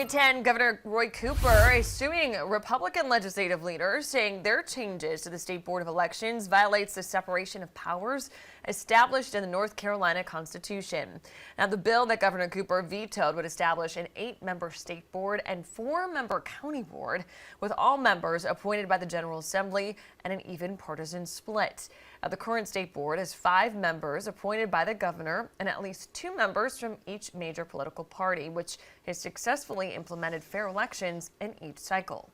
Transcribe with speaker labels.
Speaker 1: Illinois 10 Governor Roy Cooper is suing Republican legislative leaders, saying their changes to the State Board of Elections violates the separation of powers established in the North Carolina Constitution. Now, the bill that Governor Cooper vetoed would establish an 8-member state board and 4-member county board, with all members appointed by the General Assembly and an even partisan split. Now, the current state board has 5 members appointed by the governor and at least 2 members from each major political party, which has successfully implemented fair elections in each cycle.